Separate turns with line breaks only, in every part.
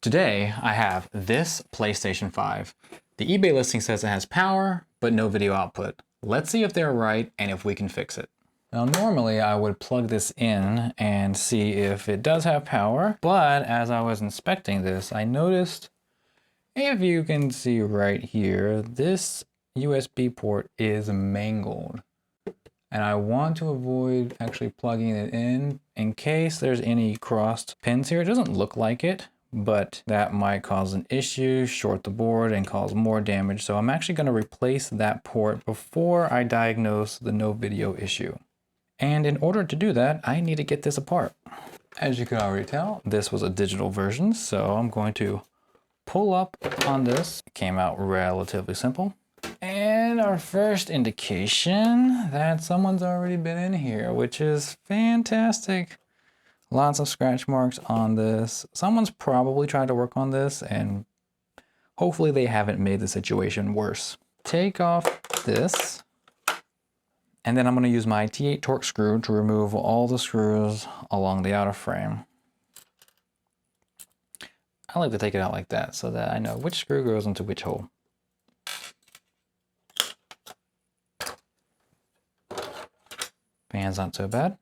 Today, I have this PlayStation 5. The eBay listing says it has power, but no video output. Let's see if they're right and if we can fix it. Now, normally I would plug this in and see if it does have power, but as I was inspecting this, I noticed, if you can see right here, this USB port is mangled. And I want to avoid actually plugging it in case there's any crossed pins here. It doesn't look like it, but that might cause an issue, short the board, and cause more damage. So I'm actually going to replace that port before I diagnose the no video issue. And in order to do that, I need to get this apart. As you can already tell, this was a digital version, so I'm going to pull up on this. It came out relatively simple. And our first indication that someone's already been in here, which is fantastic. Lots of scratch marks on this. Someone's probably tried to work on this and hopefully they haven't made the situation worse. Take off this. And then I'm going to use my T8 Torx screw to remove all the screws along the outer frame. I like to take it out like that so that I know which screw goes into which hole. Fan's not so bad.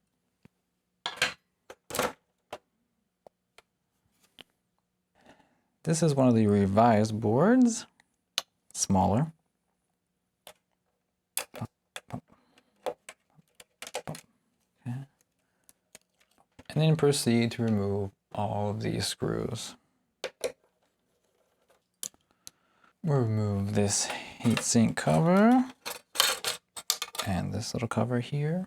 This is one of the revised boards, smaller. Okay. And then proceed to remove all of these screws. We'll remove this heatsink cover and this little cover here.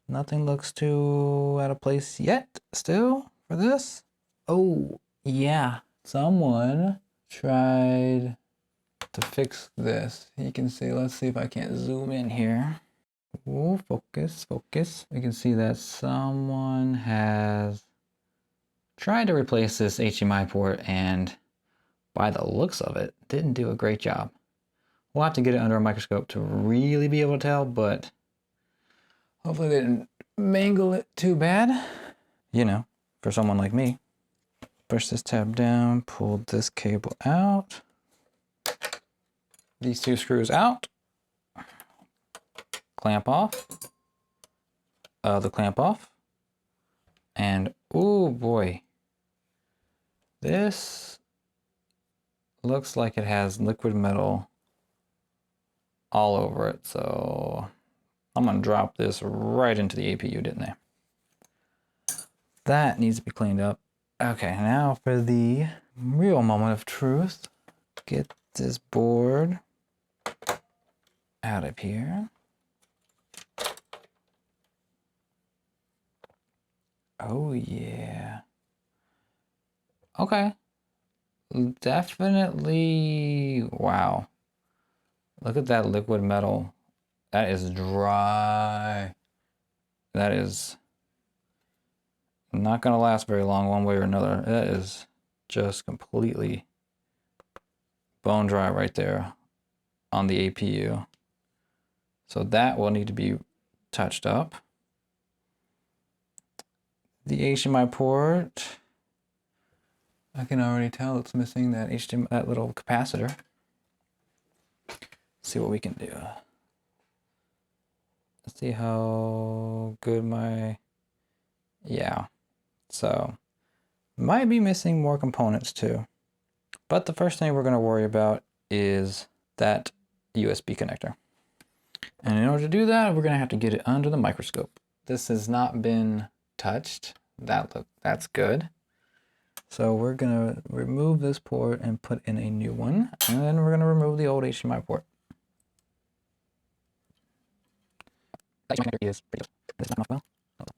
Nothing looks too out of place yet, still, for this. Oh, yeah. Someone tried to fix this. You can see, let's see if I can't zoom in here. Oh, focus, focus. You can see that someone has tried to replace this HDMI port and by the looks of it, didn't do a great job. We'll have to get it under a microscope to really be able to tell, but hopefully they didn't mangle it too bad. You know, for someone like me. Push this tab down, pull this cable out. These two screws out. Clamp off. The clamp off. And, oh boy. This looks like it has liquid metal all over it, so I'm gonna drop this right into the APU, didn't I? That needs to be cleaned up. Okay, now for the real moment of truth. Get this board out of here. Oh yeah. Okay. Definitely, wow. Look at that liquid metal. That is dry. That is not gonna last very long one way or another. That is just completely bone dry right there on the APU. So that will need to be touched up. The HDMI port, I can already tell it's missing that that little capacitor. Let's see what we can do. Let's see how good yeah. So, might be missing more components too. But the first thing we're going to worry about is that USB connector. And in order to do that, we're going to have to get it under the microscope. This has not been touched. That's good. So we're going to remove this port and put in a new one. And then we're going to remove the old HDMI port. That connector is pretty good. This is not enough well.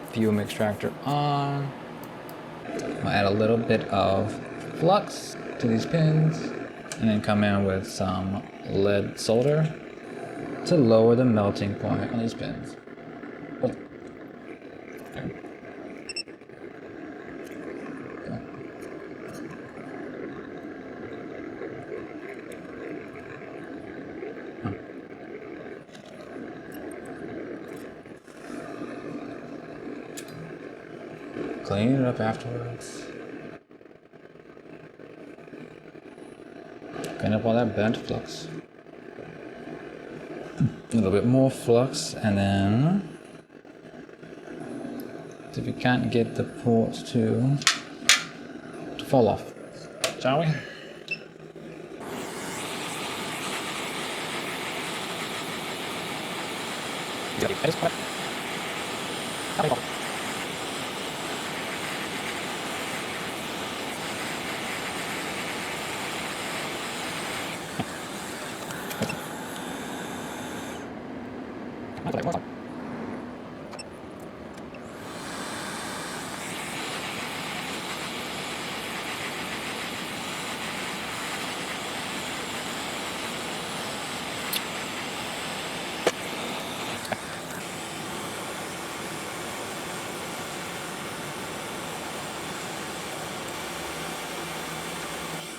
Fume extractor on. I'll add a little bit of flux to these pins and then come in with some lead solder to lower the melting point on these pins. Clean it up afterwards. Clean up all that bent flux. A little bit more flux, and then see if we can't get the ports to fall off, shall we?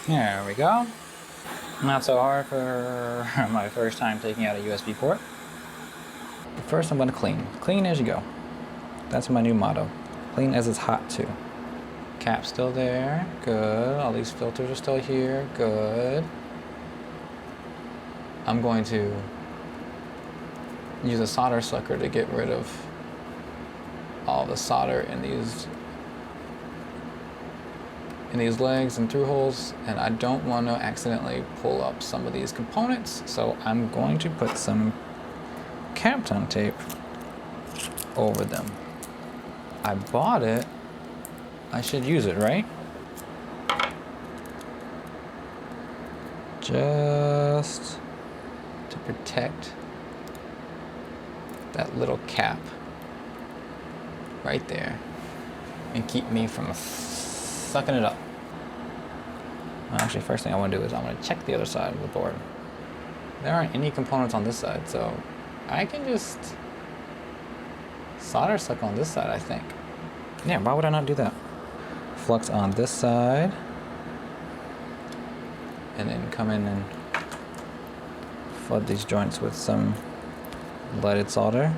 There we go. Not so hard for my first time taking out a USB port. But first I'm gonna clean. Clean as you go. That's my new motto. Clean as it's hot too. Cap's still there, good. All these filters are still here, good. I'm going to use a solder sucker to get rid of all the solder in these legs and through holes, and I don't want to accidentally pull up some of these components, so I'm going to put some Kapton tape over them. I bought it, I should use it, right? Just to protect that little cap right there and keep me from sucking it up. Actually, first thing I want to do is I want to check the other side of the board. There aren't any components on this side, so I can just solder suck on this side, I think. Yeah, why would I not do that? Flux on this side, and then come in and flood these joints with some leaded solder.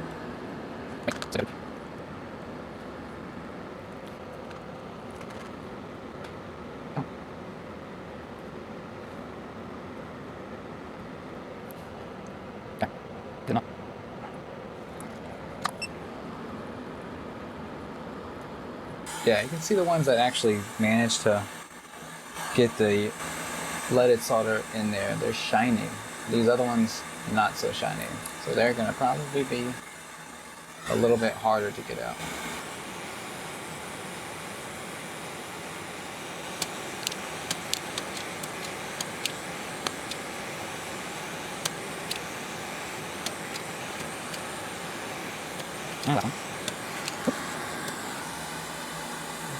Yeah, you can see the ones that actually managed to get the leaded solder in there. They're shining. These other ones, not so shining. So they're gonna probably be a little bit harder to get out.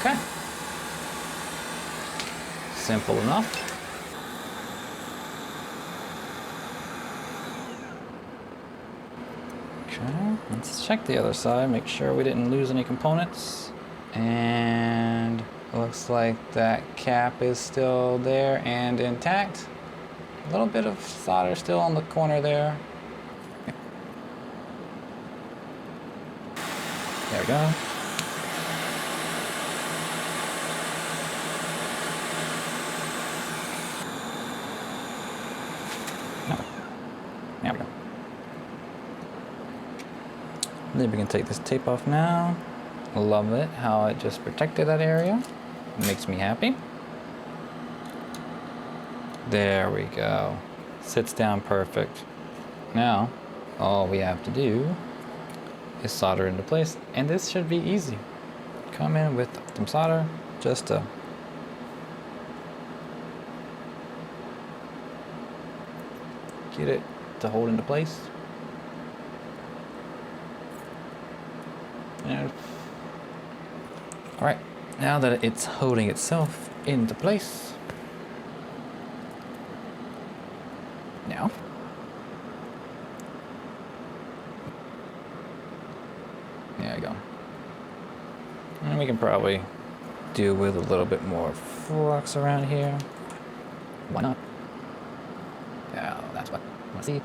Okay. Simple enough. Okay, let's check the other side, make sure we didn't lose any components. And looks like that cap is still there and intact. A little bit of solder still on the corner there. There we go. There we go. Then we can take this tape off now. Love it, how it just protected that area. Makes me happy. There we go. Sits down perfect. Now, all we have to do is solder into place, and this should be easy. Come in with some solder, just to get it to hold into place. And all right, now that it's holding itself into place, now there you go. And we can probably do with a little bit more flux around here. Why not? Yeah, that's what I want to see.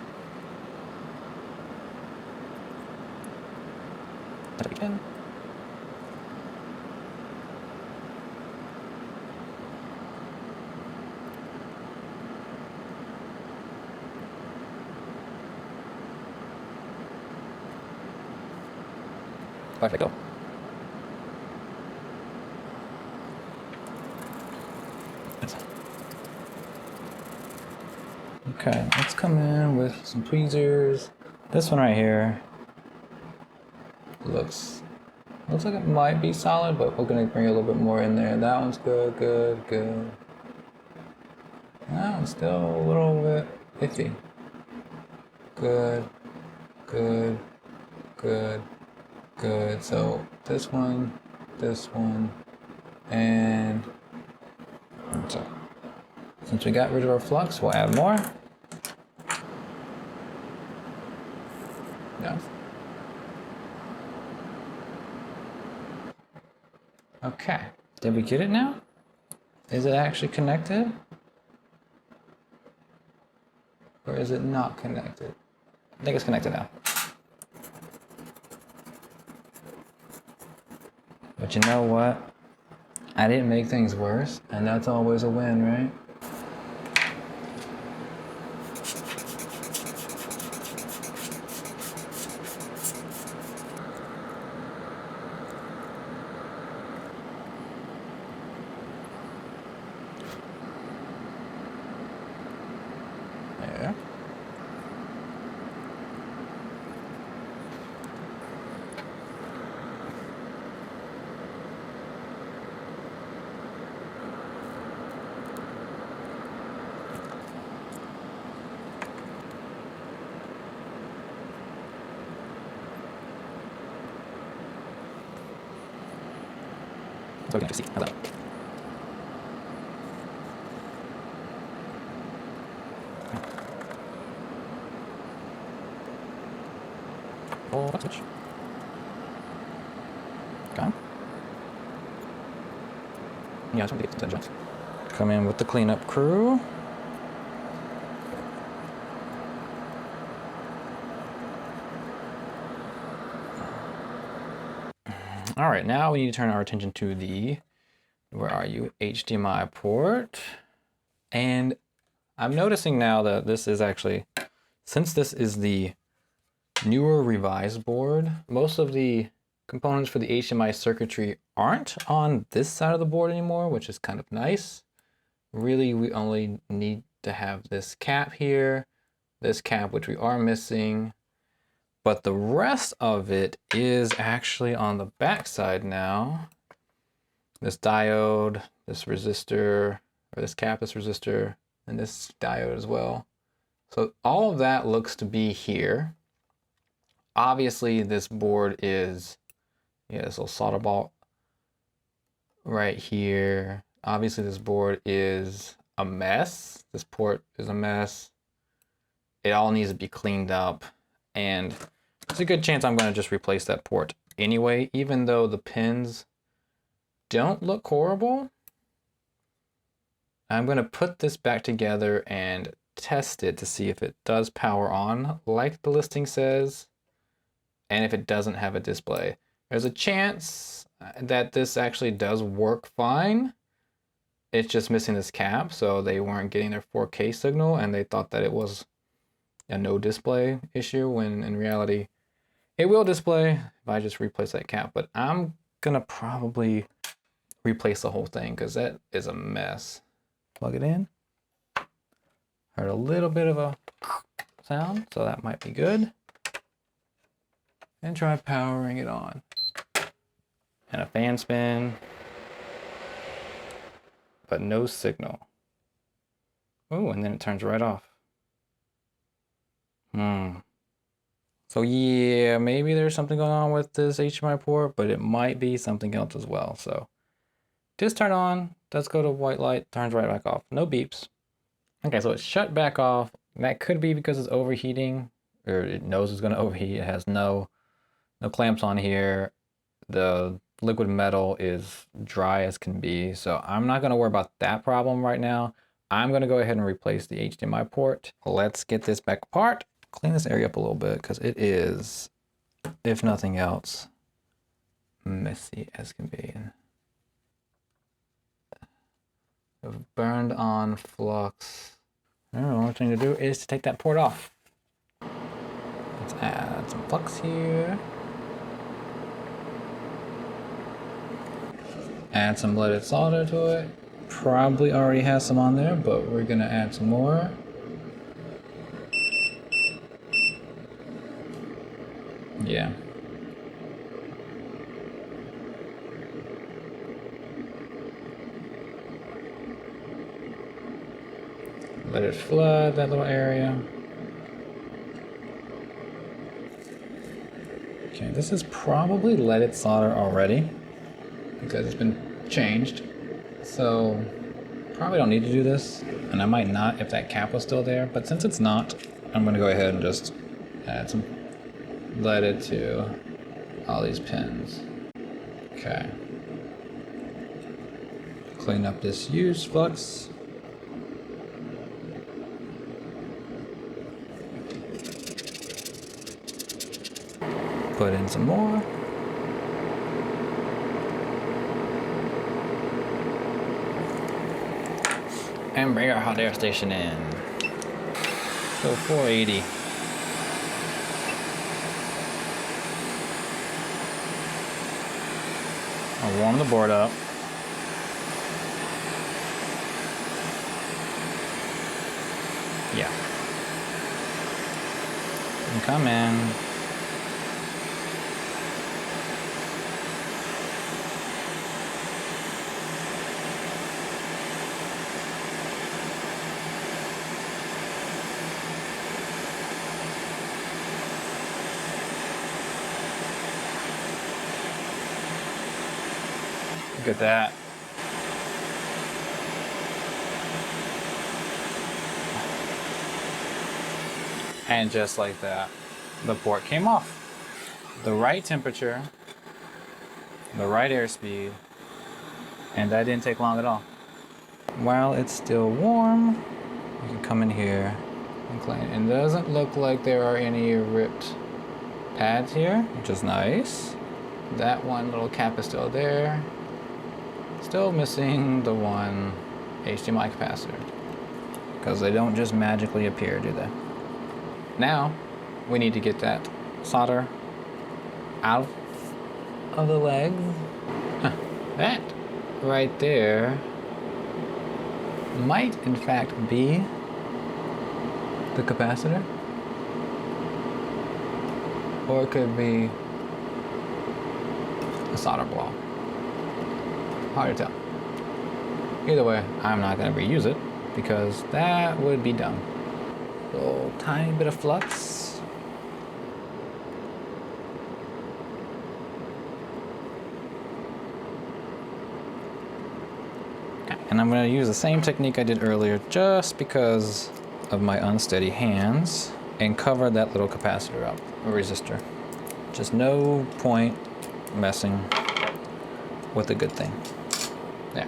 Touch it again. Perfecto. Okay, let's come in with some tweezers. This one right here looks like it might be solid, but we're gonna bring a little bit more in there. That one's good, good, good. That one's still a little bit iffy. Good, good, good, good. So this one, and so since we got rid of our flux, we'll add more. Yeah. Okay, did we get it now? Is it actually connected? Or is it not connected? I think it's connected now. But you know what? I didn't make things worse, and that's always a win, right? There. So we can actually see. How's that? Oh, that's switch. Okay. Yeah, just want to get some jumps. Come in with the cleanup crew. All right, now we need to turn our attention to the, where are you, HDMI port. And I'm noticing now that this is actually, since this is the newer revised board, most of the components for the HDMI circuitry aren't on this side of the board anymore, which is kind of nice. Really, we only need to have this cap here, this cap, which we are missing, but the rest of it is actually on the back side now. This diode, this resistor, or this cap, this resistor, and this diode as well. So all of that looks to be here. Obviously, this board is, yeah, this little solder ball right here. Obviously, this board is a mess. This port is a mess. It all needs to be cleaned up, and there's a good chance I'm going to just replace that port anyway, even though the pins don't look horrible. I'm going to put this back together and test it to see if it does power on like the listing says, and if it doesn't have a display. There's a chance that this actually does work fine. It's just missing this cap, so they weren't getting their 4K signal and they thought that it was a no display issue, when in reality it will display if I just replace that cap. But I'm gonna probably replace the whole thing because that is a mess. Plug it in. Heard a little bit of a sound, so that might be good. And try powering it on. And a fan spin, but no signal. Oh, and then it turns right off. So yeah, maybe there's something going on with this HDMI port, but it might be something else as well. So just turn on, does go to white light, turns right back off. No beeps. Okay, so it's shut back off. That could be because it's overheating, or it knows it's gonna overheat. It has no clamps on here. The liquid metal is dry as can be. So I'm not gonna worry about that problem right now. I'm gonna go ahead and replace the HDMI port. Let's get this back apart. Clean this area up a little bit because it is, if nothing else, messy as can be. I've burned on flux. The only thing to do is to take that port off. Let's add some flux here. Add some leaded solder to it. Probably already has some on there, but we're gonna add some more. Yeah. Let it flood that little area. Okay, this is probably leaded solder already because it's been changed. So probably don't need to do this, and I might not if that cap was still there, but since it's not, I'm gonna go ahead and just add some leaded to all these pins. Okay. Clean up this used flux. Put in some more. And bring our hot air station in. So 480. I'll warm the board up. Yeah. And come in. Look at that. And just like that, the port came off. The right temperature, the right airspeed, and that didn't take long at all. While it's still warm, you can come in here and clean it. And it doesn't look like there are any ripped pads here, which is nice. That one little cap is still there. Still missing the one HDMI capacitor, because they don't just magically appear, do they? Now, we need to get that solder out of the legs. That right there might in fact be the capacitor, or it could be a solder ball. Hard to tell. Either way, I'm not going to reuse it because that would be dumb. A little tiny bit of flux. Okay. And I'm going to use the same technique I did earlier just because of my unsteady hands and cover that little capacitor up, or resistor. Just no point messing with a good thing. There.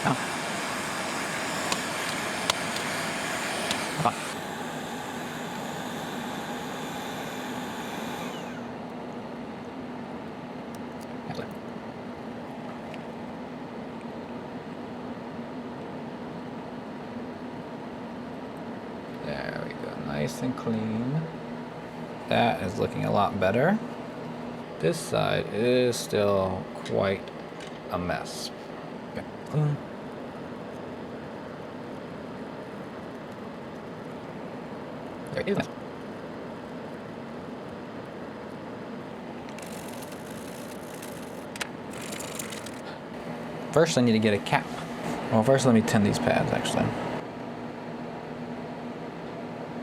Oh. There we go, nice and clean. That is looking a lot better. This side is still quite a mess. Okay. There it is. First, I need to get a cap. Well, first let me tin these pads, actually.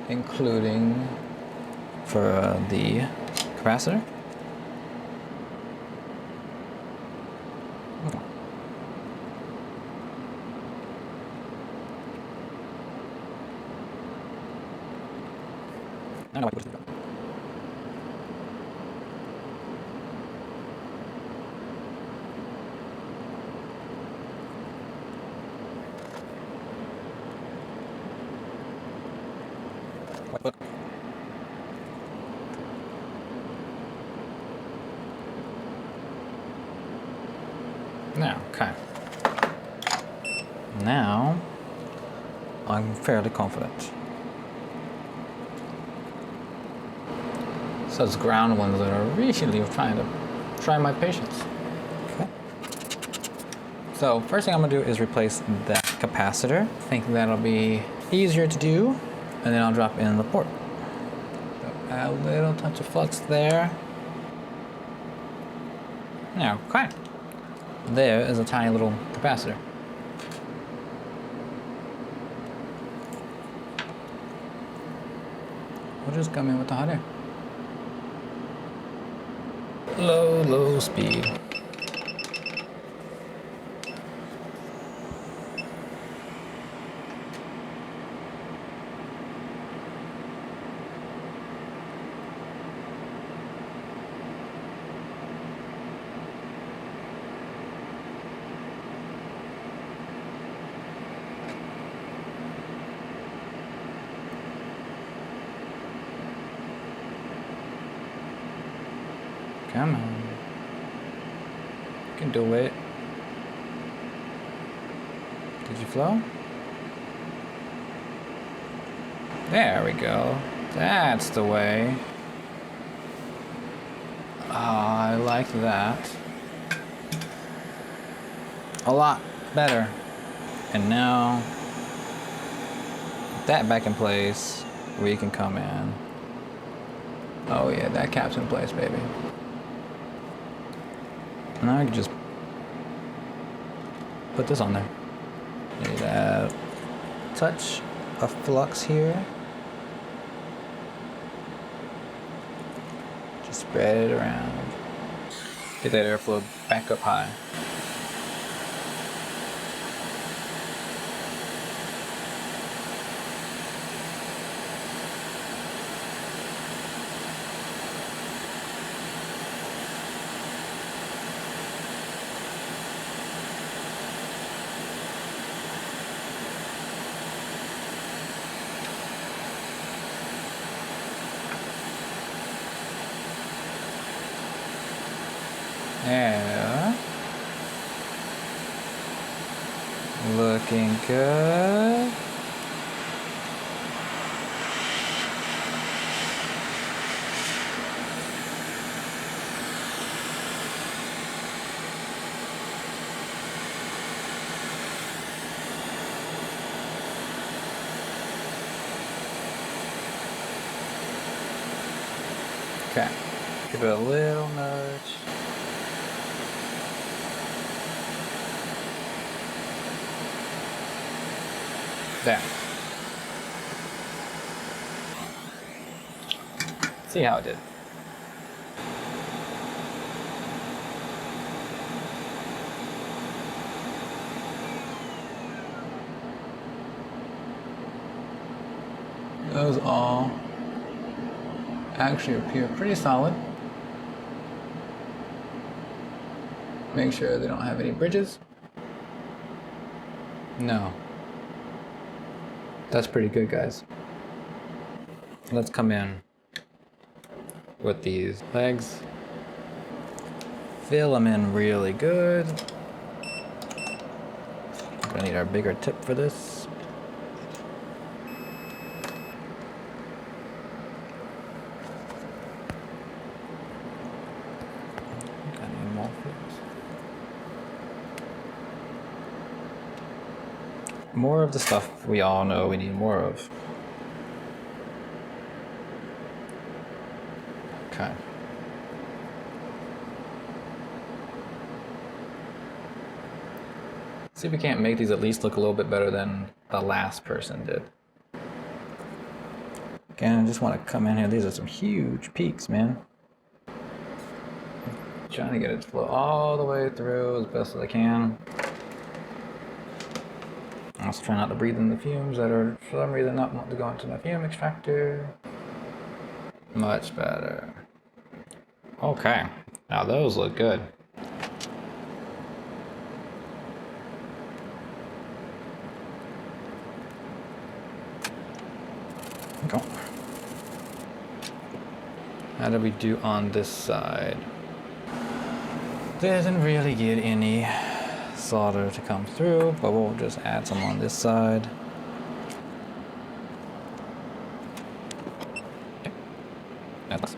Including for the capacitor. Okay. I know I put it. Now, okay. Now, I'm fairly confident. So it's ground ones that are really trying to try my patience. Okay. So first thing I'm gonna do is replace that capacitor. I think that'll be easier to do. And then I'll drop in the port. So add a little touch of flux there. Now, okay. There is a tiny little capacitor. We'll just come in with the hot air. Low speed. Come on. You can do it. Did you flow? There we go. That's the way. Oh, I like that. A lot better. And now, with that back in place, we can come in. Oh yeah, that cap's in place, baby. Now I can just put this on there. Need a touch of flux here. Just spread it around. Get that airflow back up high. Yeah. Looking good. Okay. Give it a little nudge. There. See how it did. Those all actually appear pretty solid. Make sure they don't have any bridges. No. That's pretty good, guys. Let's come in with these legs. Fill them in really good. Gonna need our bigger tip for this. Gonna need more flips. More of the stuff we all know we need more of. Okay. See if we can't make these at least look a little bit better than the last person did. Again, I just want to come in here. These are some huge peaks, man. Trying to get it to flow all the way through as best as I can. Also try not to breathe in the fumes that are for some reason not want to go into my fume extractor. Much better. Okay, now those look good. Go. How do we do on this side? Didn't really get any solder to come through, but we'll just add some on this side. Okay. That's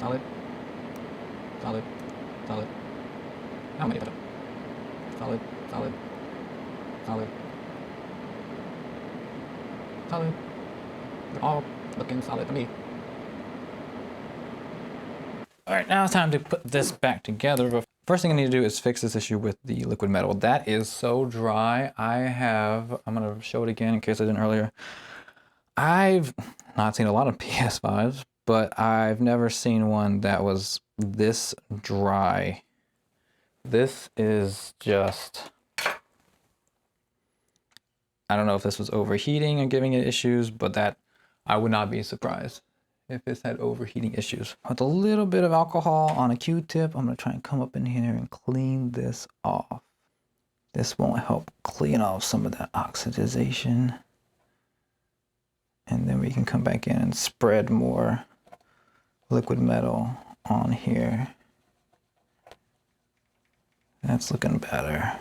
solid, solid, solid. How many of them? Solid, solid, solid, solid. They're all looking solid to me. All right, now it's time to put this back together. But first thing I need to do is fix this issue with the liquid metal. That is so dry. I'm gonna show it again in case I didn't earlier. I've not seen a lot of PS5s, but I've never seen one that was this dry. This is just, I don't know if this was overheating and giving it issues, but that I would not be surprised if this had overheating issues. With a little bit of alcohol on a Q-tip, I'm gonna try and come up in here and clean this off. This won't help clean off some of that oxidization. And then we can come back in and spread more liquid metal on here. That's looking better.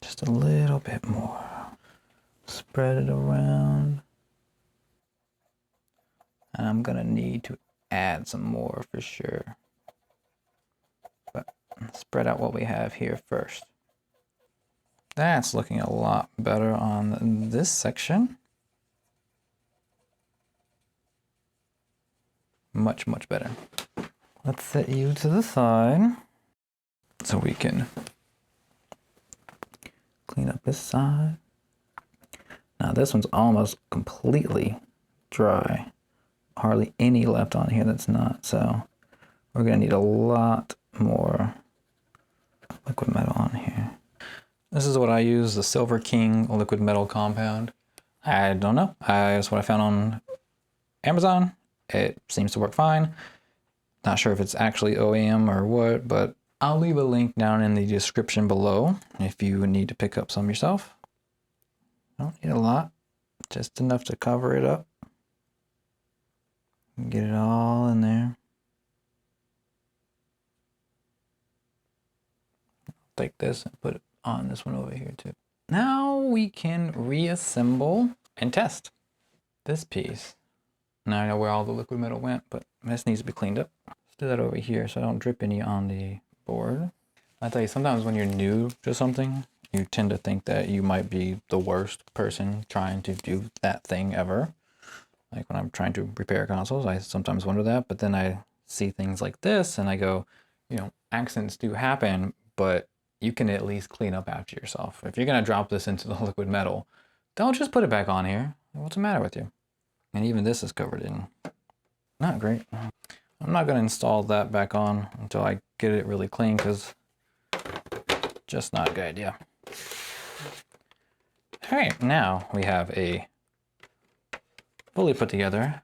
Just a little bit more. Spread it around. And I'm gonna need to add some more for sure. But spread out what we have here first. That's looking a lot better on this section. Much, much better. Let's set you to the side so we can clean up this side. Now this one's almost completely dry. Hardly any left on here that's not, so we're gonna need a lot more liquid metal on here. This is what I use, the Silver King liquid metal compound. I don't know, that's what I found on Amazon. It seems to work fine. Not sure if it's actually OEM or what, but I'll leave a link down in the description below if you need to pick up some yourself. Don't need a lot, just enough to cover it up. Get it all in there. Take this and put it on this one over here too. Now we can reassemble and test this piece. Now I know where all the liquid metal went, but this needs to be cleaned up. Let's do that over here so I don't drip any on the board. I tell you, sometimes when you're new to something, you tend to think that you might be the worst person trying to do that thing ever. Like when I'm trying to repair consoles, I sometimes wonder that, but then I see things like this and I go, you know, accidents do happen, but you can at least clean up after yourself. If you're gonna drop this into the liquid metal, don't just put it back on here. What's the matter with you? And even this is covered in, not great. I'm not gonna install that back on until I get it really clean, because just not a good idea. All right, now we have a fully put together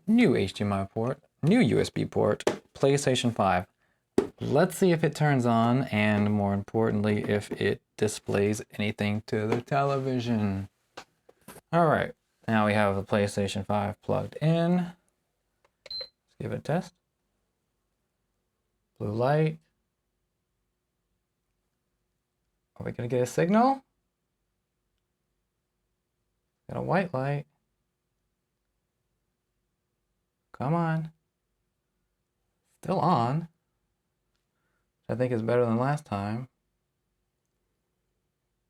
new HDMI port, new USB port, PlayStation 5. Let's see if it turns on, and more importantly, if it displays anything to the television. All right, now we have the PlayStation 5 plugged in. Let's give it a test. Blue light. Are we gonna get a signal? Got a white light. Come on. Still on. I think is better than last time.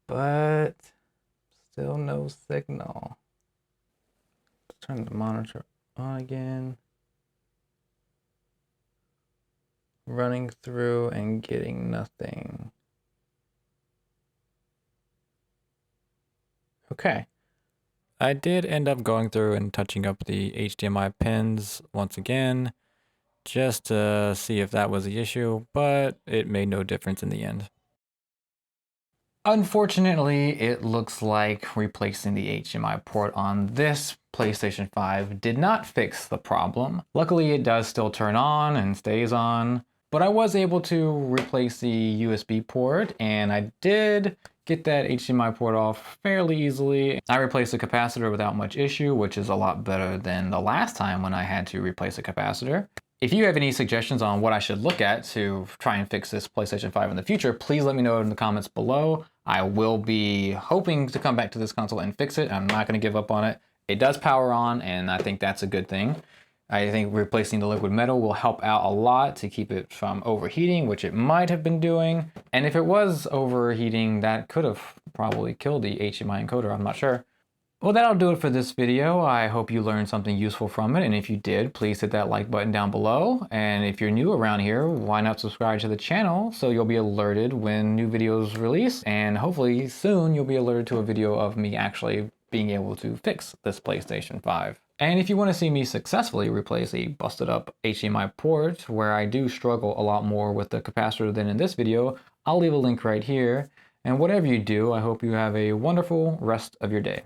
But still no signal. Let's turn the monitor on again. Running through and getting nothing. Okay. I did end up going through and touching up the HDMI pins once again, just to see if that was the issue, but it made no difference in the end. Unfortunately, it looks like replacing the HDMI port on this PlayStation 5 did not fix the problem. Luckily, it does still turn on and stays on, but I was able to replace the USB port, and I did get that HDMI port off fairly easily. I replaced the capacitor without much issue, which is a lot better than the last time when I had to replace a capacitor. If you have any suggestions on what I should look at to try and fix this PlayStation 5 in the future, please let me know in the comments below. I will be hoping to come back to this console and fix it. I'm not gonna give up on it. It does power on, and I think that's a good thing. I think replacing the liquid metal will help out a lot to keep it from overheating, which it might have been doing. And if it was overheating, that could have probably killed the HDMI encoder, I'm not sure. Well, that'll do it for this video. I hope you learned something useful from it. And if you did, please hit that like button down below. And if you're new around here, why not subscribe to the channel so you'll be alerted when new videos release. And hopefully soon you'll be alerted to a video of me actually being able to fix this PlayStation 5. And if you want to see me successfully replace a busted up HDMI port, where I do struggle a lot more with the capacitor than in this video, I'll leave a link right here. And whatever you do, I hope you have a wonderful rest of your day.